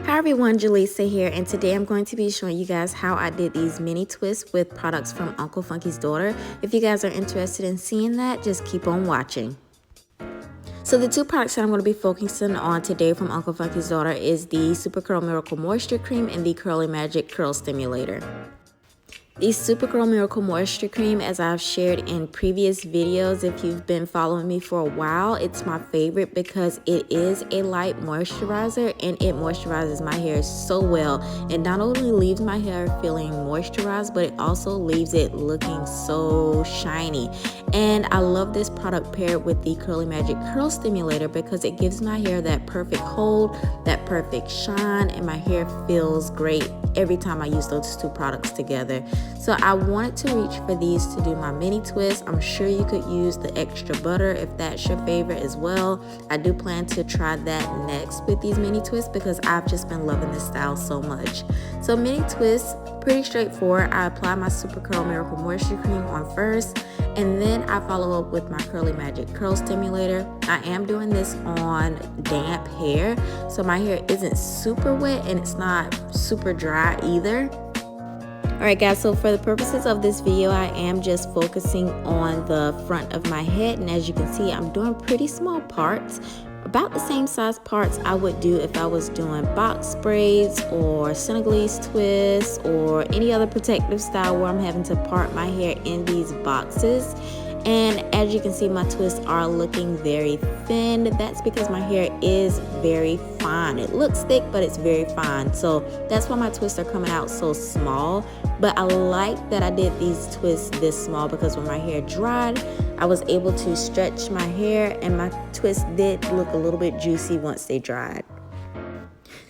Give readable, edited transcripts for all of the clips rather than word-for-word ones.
Hi everyone, Jaleesa here, and today I'm going to be showing you guys how I did these mini twists with products from Uncle Funky's daughter. If you guys are interested in seeing that, just keep on watching. So the two products that I'm going to be focusing on today from Uncle Funky's daughter is the Supercurl Miracle Moisture Cream and the Curly Magic Curl Stimulator. The Supercurl Miracle Moisture Cream, as I've shared in previous videos, if you've been following me for a while, it's my favorite because it is a light moisturizer and it moisturizes my hair so well. It not only leaves my hair feeling moisturized, but it also leaves it looking so shiny. And I love this product paired with the Curly Magic Curl Stimulator because it gives my hair that perfect hold, that perfect shine, and my hair feels great every time I use those two products together. So I wanted to reach for these to do my mini twist. I'm sure you could use the extra butter if that's your favorite as well. I do plan to try that next with these mini twists because I've just been loving this style so much. So mini twists, pretty straightforward. I apply my Supercurl Miracle Moisture Cream on first, and then I follow up with my Curly Magic Curl Stimulator. I am doing this on damp hair, so my hair isn't super wet and it's not super dry either. Alright guys, so for the purposes of this video, I am just focusing on the front of my head, and as you can see, I'm doing pretty small parts, about the same size parts I would do if I was doing box braids or Senegalese twists or any other protective style where I'm having to part my hair in these boxes. And as you can see, my twists are looking very thin. That's because my hair is very fine. It looks thick, but it's very fine. So that's why my twists are coming out so small. But I like that I did these twists this small because when my hair dried, I was able to stretch my hair and my twists did look a little bit juicy once they dried.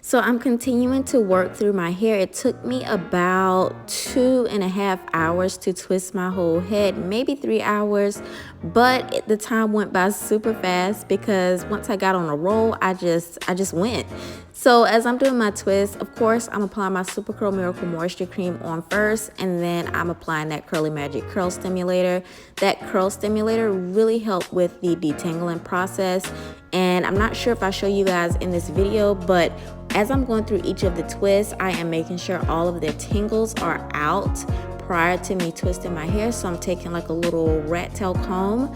So I'm continuing to work through my hair. It took me about 2.5 hours to twist my whole head, maybe 3 hours, but the time went by super fast because once I got on a roll, I just went. So as I'm doing my twist, of course, I'm applying my Supercurl Miracle Moisture Cream on first, and then I'm applying that Curly Magic Curl Stimulator. That Curl Stimulator really helped with the detangling process, and I'm not sure if I show you guys in this video, but as I'm going through each of the twists, I am making sure all of the tangles are out prior to me twisting my hair. So I'm taking like a little rat tail comb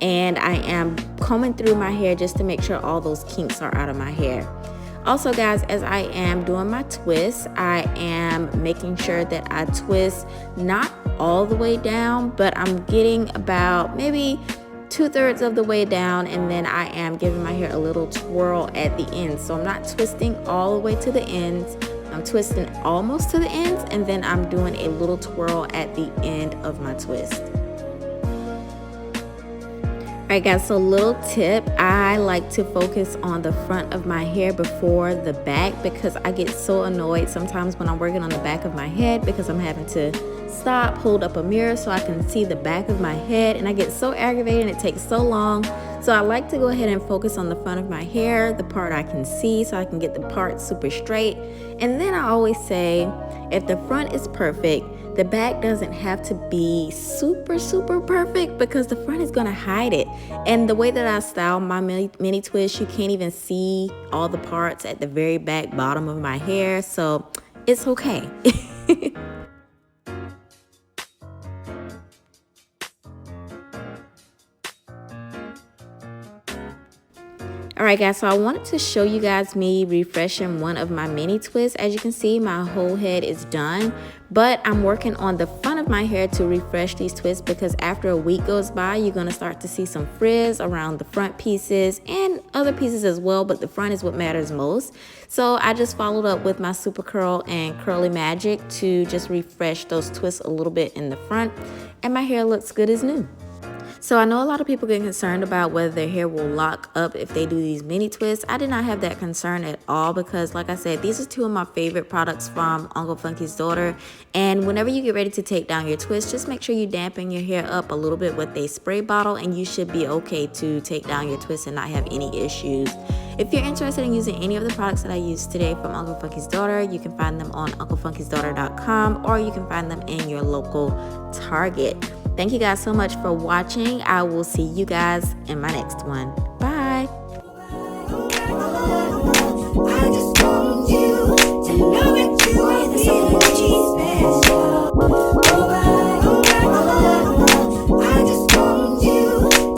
and I am combing through my hair just to make sure all those kinks are out of my hair. Also guys, as I am doing my twist, I am making sure that I twist not all the way down, but I'm getting about maybe 2/3 of the way down, and then I am giving my hair a little twirl at the end. So I'm not twisting all the way to the ends. I'm twisting almost to the ends, and then I'm doing a little twirl at the end of my twist. Alright guys, so little tip, I like to focus on the front of my hair before the back because I get so annoyed sometimes when I'm working on the back of my head because I'm having to stop, hold up a mirror so I can see the back of my head, and I get so aggravated and it takes so long. So I like to go ahead and focus on the front of my hair, the part I can see, so I can get the part super straight. And then I always say, if the front is perfect, the back doesn't have to be super perfect because the front is gonna hide it. And the way that I style my mini twist, you can't even see all the parts at the very back bottom of my hair, so it's okay. Alright guys, so I wanted to show you guys me refreshing one of my mini twists. As you can see, my whole head is done, but I'm working on the front of my hair to refresh these twists because after a week goes by, you're going to start to see some frizz around the front pieces and other pieces as well, but the front is what matters most. So I just followed up with my Supercurl and Curly Magic to just refresh those twists a little bit in the front, and my hair looks good as new. So I know a lot of people get concerned about whether their hair will lock up if they do these mini twists. I did not have that concern at all because, like I said, these are two of my favorite products from Uncle Funky's daughter. And whenever you get ready to take down your twist, just make sure you dampen your hair up a little bit with a spray bottle and you should be okay to take down your twist and not have any issues. If you're interested in using any of the products that I used today from Uncle Funky's daughter, you can find them on unclefunkysdaughter.com or you can find them in your local Target. Thank you guys so much for watching. I will see you guys in my next one.